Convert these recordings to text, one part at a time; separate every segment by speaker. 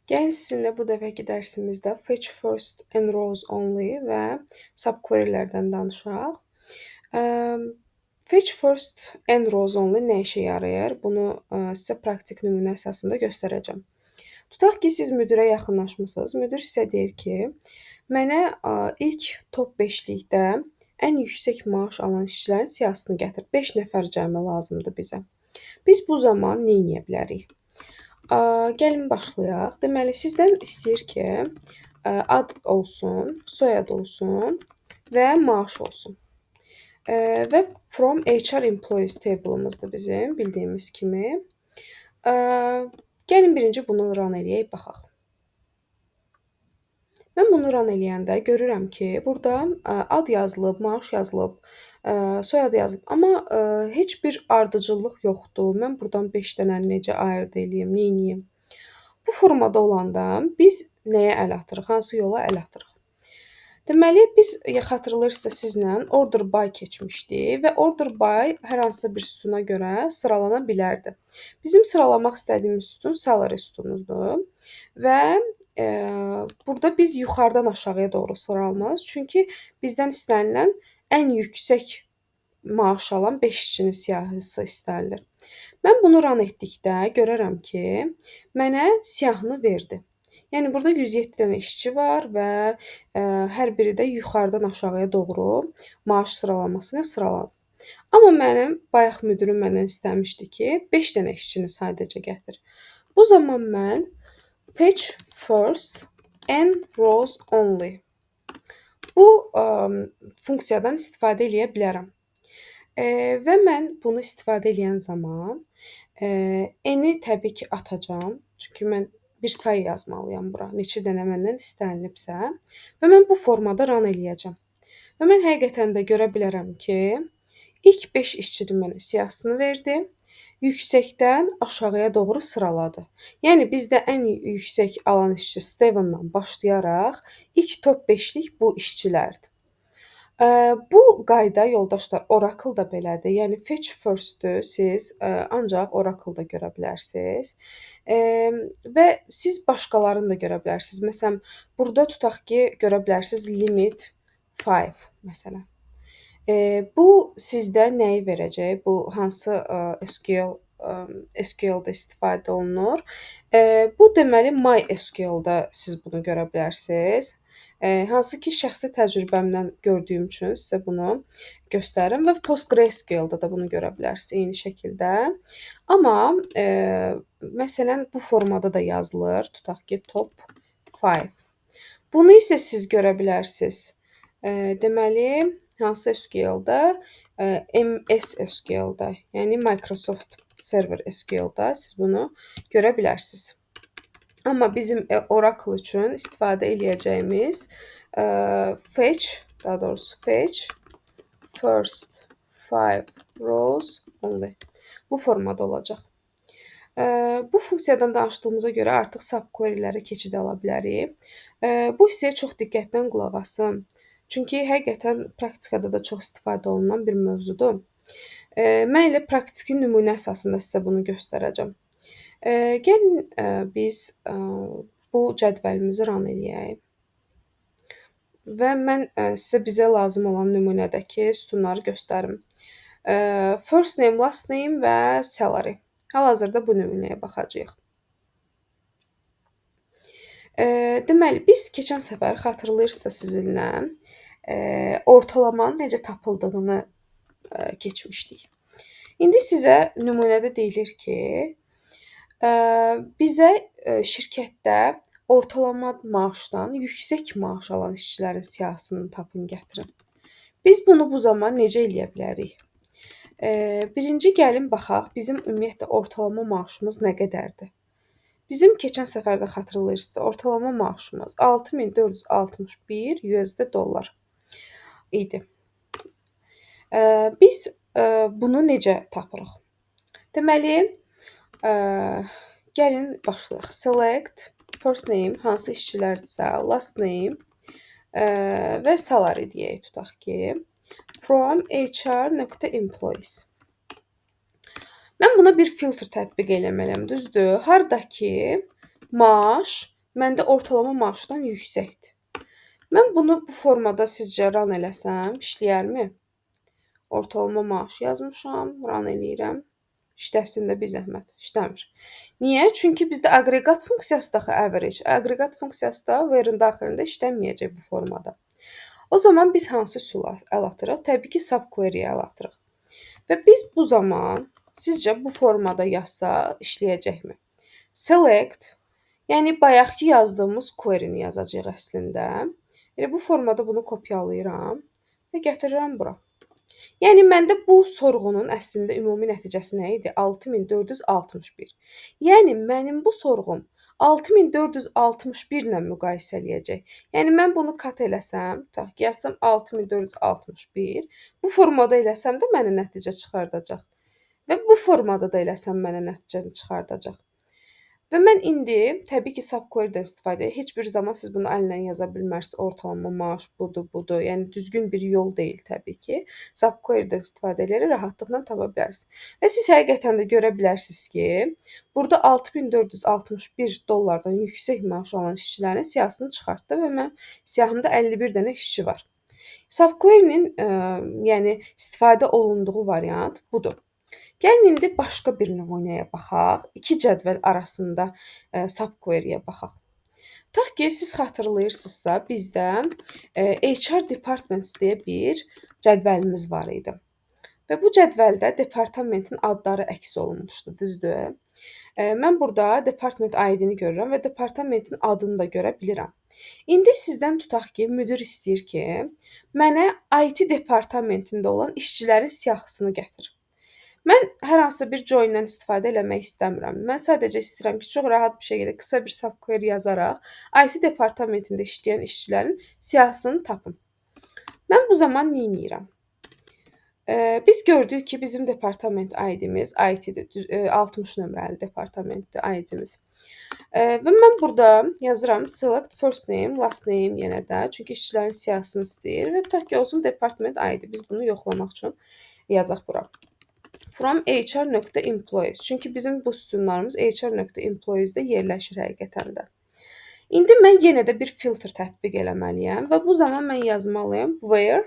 Speaker 1: Gəlin sizinlə bu dəfəki dərsimizdə Fetch First and Rows Only və subquerylərdən danışaq. Fetch First and Rows Only nə işə yarayır? Bunu sizə praktik nümunə əsasında göstərəcəm. Tutaq ki, siz müdirə yaxınlaşmısınız. Müdir sizə deyir ki, mənə ilk top 5-likdə ən yüksək maaş alan işçilərin siyahısını gətir. 5 nəfər cəmi lazımdır bizə. Biz bu zaman nə edə bilərik? Gəlin başlayaq. Deməli, sizdən istəyir ki, ad olsun, soyad olsun və maaş olsun. Və from HR employees table-ımızdır bizim, bildiyimiz kimi. Gəlin birinci bunu run eləyək, baxaq. Mən bunu run eləyəndə görürəm ki, burada ad yazılıb, maaş yazılıb, soyad yazılıb, amma heç bir ardıcıllıq yoxdur. Mən buradan 5 dənəni necə ayırd eləyim, nə edeyim? Bu formada olanda biz nəyə əl atırıq? Hansı yola əl atırıq? Deməli, biz xatırlayırsınızsa sizlə order by keçmişdik və order by hər hansısa bir sütuna görə sıralana bilərdi. Bizim sıralamaq istədiyimiz sütun salary sütunudur və burada biz yuxarıdan aşağıya doğru sıralamalıyıq. Çünki bizdən istənilən ən yüksək maaş alan 5 işçinin siyahısı istənilir. Mən bunu run etdikdə görərəm ki, mənə siyahını verdi. Yəni burada 107 dənə işçi var və hər biri də yuxarıdan aşağıya doğru maaş sıralamasına sıralanıb. Amma mənim bayaq müdirim məndən istəmişdi ki, 5 dənə işçini sadəcə gətir. Bu zaman mən fetch first and rows only bu funksiyadan istifadə edə bilərəm. Və mən bunu istifadə edən zaman n-i təbii ki atacağam. Çünki mən bir sayı yazmalıyam bura. Neçə dənə məndən istənilibsə və mən bu formada run eləyəcəm. Və mən həqiqətən də görə bilərəm ki, ilk 5 işçinin mənə siyahısını verdi. Yüksəkdən aşağıya doğru sıraladı. Yəni bizdə ən yüksək alan işçi Steven'dan başlayaraq ilk top 5-lik bu işçilərdir. Bu qayda yoldaşlar Oracle-da belədir. Yəni fetch first-ü siz ancaq Oracle-da görə bilərsiniz. Və siz başqalarını da görə bilərsiniz. Məsələn, burada tutaq ki, görə bilərsiniz limit 5 məsələn. Bu sizdə nəyi verəcək? Bu hansı SQL-da istifadə olunur? Bu deməli MySQL-da siz bunu görə bilərsiniz. Hansı ki, şəxsi təcrübəmdən gördüyüm üçün sizə bunu göstərirəm və PostgreSQL-da da bunu görə bilərsiniz eyni şəkildə. Amma məsələn, bu formada da yazılır. Tutaq ki, top 5. Bunu isə siz görə bilərsiniz. Deməli, hansı SQL-da? MS SQL-da, yəni Microsoft Server SQL-da siz bunu görə bilərsiniz. Amma bizim Oracle üçün istifadə eləyəcəyimiz fetch first 5 rows only. Bu formada olacaq. Bu funksiyadan danışdığımıza görə artıq subquerylərə keçid ala bilərik. Bu hissəyə çox diqqətlə qulaq asın. Çünki həqiqətən praktikada da çox istifadə olunan bir mövzudur. Mən elə praktiki nümunə əsasında sizə bunu göstərəcəm. Gəlin biz bu cədvəlimizi run eləyək. Və mən sizə bizə lazım olan nümunədəki sütunları göstərim. First name, last name və salary. Hal-hazırda bu nümunəyə baxacağıq. Deməli, biz keçən səfər xatırlayırsınızsa sizinlə ortalamanın necə tapıldığını keçmişdik. İndi sizə nümunədə deyilir ki, bizə şirkətdə ortalama maaşdan yüksək maaş alan işçilərin siyahısını tapın gətirin. Biz bunu bu zaman necə eləyə bilərik? Birinci gəlin baxaq, bizim ümumiyyətlə ortalama maaşımız nə qədərdir? Bizim keçən səfərdən xatırlayırsınızsa, ortalama maaşımız 6461 USD dollar idi. Biz bunu necə tapırıq? Deməli, gəlin başlayaq. Select, first name, hansı işçilərdirsə, last name və salary deyək tutaq ki, from HR.employees. Mən buna bir filtr tətbiq eləməliyəm, düzdür? Harda ki, maaş məndə ortalama maaşdan yüksəkdir. Mən bunu bu formada sizcə run eləsəm işləyərmi? Ortalama maaş yazmışam, run eləyirəm. İşləsin də bir zəhmət. İşləmir. Niyə? Çünki bizdə aqreqat funksiyası da axı average. Aqreqat funksiyası da where-in daxilində işləməyəcək bu formada. O zaman biz hansı üsula əl atırıq? Təbii ki, subquery-yə əl atırıq. Və biz bu zaman sizcə bu formada yazsaq işləyəcəkmi? Select, yəni bayaqki yazdığımız query-ni yazacağıq əslində. Yəni bu formada bunu kopyalayıram və gətirirəm bura. Yəni məndə bu sorğunun əslində ümumi nəticəsi nə idi? 6461. Yəni mənim bu sorğum 6461 ilə müqayisə eləyəcək. Yəni mən bunu kat eləsəm, tutaq ki, yazsam 6461, bu formada eləsəm də mənə nəticə çıxardacaq. Və bu formada da eləsəm mənə nəticəni çıxardacaq. Və mən indi təbii ki, subquery-dən istifadə heç bir zaman siz bunu əllə yaza bilmərsiniz. Ortalama maaş budur, budur. Yəni düzgün bir yol deyil təbii ki. Subquery-dən istifadə edərək rahatlıqla tapa bilərsiniz. Və siz həqiqətən də görə bilərsiniz ki, burada 6461 dollardan yüksək maaş alan işçilərin siyahısını çıxartdı və mən siyahımda 51 dənə işçi var. Subquery-nin yəni istifadə olunduğu variant budur. Gəlin indi başqa bir nümunəyə baxaq. İki cədvəl arasında subquery-yə baxaq. Tutaq ki, siz xatırlayırsınızsa, bizdə HR Departments deyə bir cədvəlimiz var idi. Və bu cədvəldə departamentin adları əks olunmuşdu, düzdür? Mən burada department ID-ni görürəm və departamentin adını da görə bilirəm. İndi sizdən tutaq ki, müdir istəyir ki, mənə IT departamentində olan işçilərin siyahısını gətir. Mən hər hansı bir join-dən istifadə eləmək istəmirəm. Mən sadəcə istəyirəm ki, çox rahat bir şəkildə qısa bir subquery yazaraq IT departamentində işləyən işçilərin siyahısını tapım. Mən bu zaman nə edirəm? Biz gördük ki, bizim departament ID-miz IT-dir, 60 nömrəli departamentdir ID-miz. Və mən burada yazıram select first name, last name yenə də, çünki işçilərin siyahısını istəyir və tutaq ki, olsun department ID. Biz bunu yoxlamaq üçün yazaq bura. From HR.employees. Çünki bizim bu sütunlarımız HR.employees-də yerləşir həqiqətən də. İndi mən yenə də bir filtr tətbiq eləməliyəm və bu zaman mən yazmalıyam where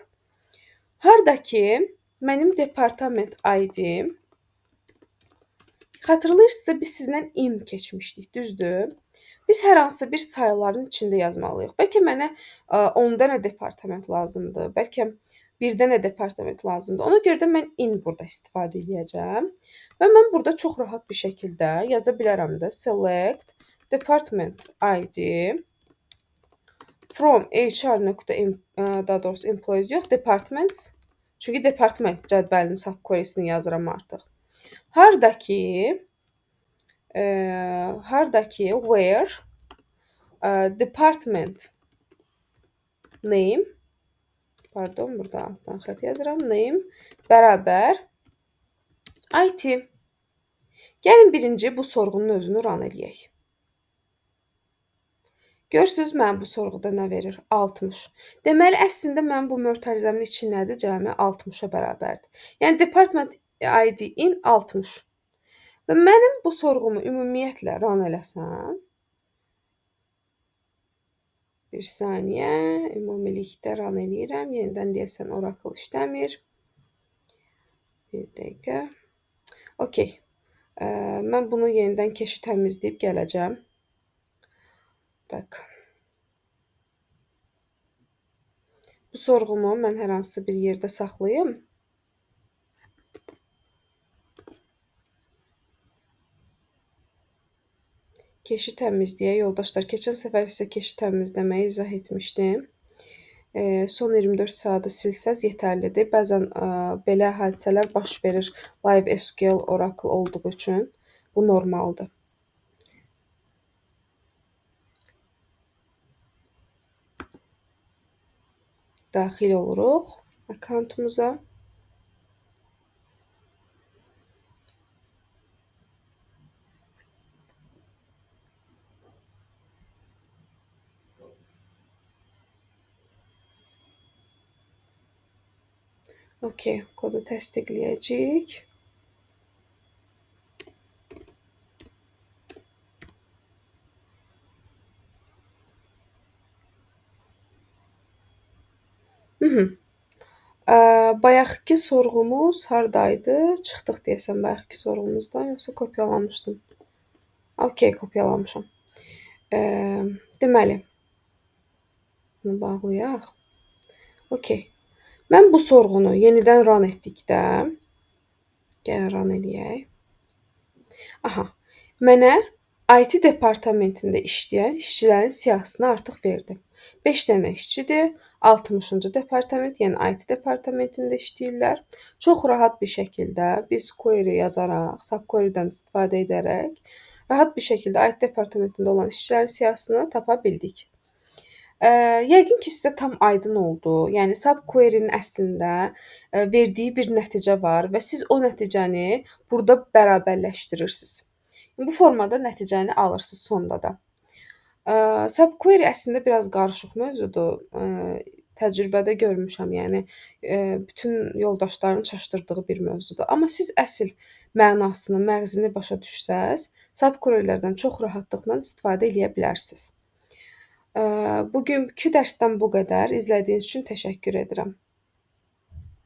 Speaker 1: hardakı mənim departament ID-im. Xatırlayırsınızsa biz sizlə in keçmişdik, düzdür? Biz hər hansı bir sayıların içində yazmalıyıq. Bəlkə mənə 10 dənə departament lazımdır, bəlkə bir dənə departament lazımdır. Ona görə də mən in burada istifadə edəcəm. Və mən burada çox rahat bir şəkildə yaza bilərəm də select department ID from daha doğrusu employees yox, departments. Çünki department cədvəlinin subquery-sini yazıram artıq. Hardakı where department name, pardon, burada altdan xətt yazıram, name bərabər IT. Gəlin birinci bu sorğunun özünü run eləyək. Görürsünüz, mən bu sorğuda nə verir? 60. Deməli, əslində mən bu mötərizəmin içi nədir? Cəmi 60-a bərabərdir. Yəni, department ID in 60. Və mənim bu sorğumu ümumiyyətlə run eləsəm, bir saniyə, ümumilikdə run eləyirəm. Yenidən deyəsən, Oracle işləmir. Bir dəqiqə. Okey. Mən bunu yenidən keşi təmizləyib gələcəm. Tak. Bu sorğumu mən hər hansı bir yerdə saxlayım. Keşi təmizləyə yoldaşlar. Keçən səfər isə keşi təmizləməyi izah etmişdim. Son 24 saatı silsəz yetərlidir. Bəzən belə hadisələr baş verir Live SQL Oracle olduğu üçün. Bu normaldır. Daxil oluruq akkauntumuza. Okey, kodu təsdiqləyəcəyik. Bayaqkı sorğumuz hardaydı? Çıxdıq deyəsən bayaqkı sorğumuzdan, yoxsa kopyalamışdım? Okay, kopyalamışam. Deməli, bunu bağlayaq. Okay. Mən bu sorğunu yenidən run etdikdə, gəlin run eləyək. Aha, mənə IT departamentində işləyən işçilərin siyahısını artıq verdi. 5 dənə işçidir, 60-cı departament, yəni IT departamentində işləyirlər. Çox rahat bir şəkildə biz query yazaraq, subquery'dən istifadə edərək rahat bir şəkildə IT departamentində olan işçilərin siyahısını tapa bildik. Yəqin ki, sizə tam aydın oldu. Yəni subquery-nin əslində verdiyi bir nəticə var və siz o nəticəni burada bərabərləşdirirsiniz. Bu formada nəticəni alırsınız sonda da. Subquery əslində biraz qarışıq mövzudur. Təcrübədə görmüşəm, yəni bütün yoldaşlarımın çaşdırdığı bir mövzudur. Amma siz əsl mənasını, məğzini başa düşsəz, subquerylərdən çox rahatlıqla istifadə eləyə bilərsiniz. Bugünkü dərsdən bu qədər. İzlədiyiniz üçün təşəkkür edirəm.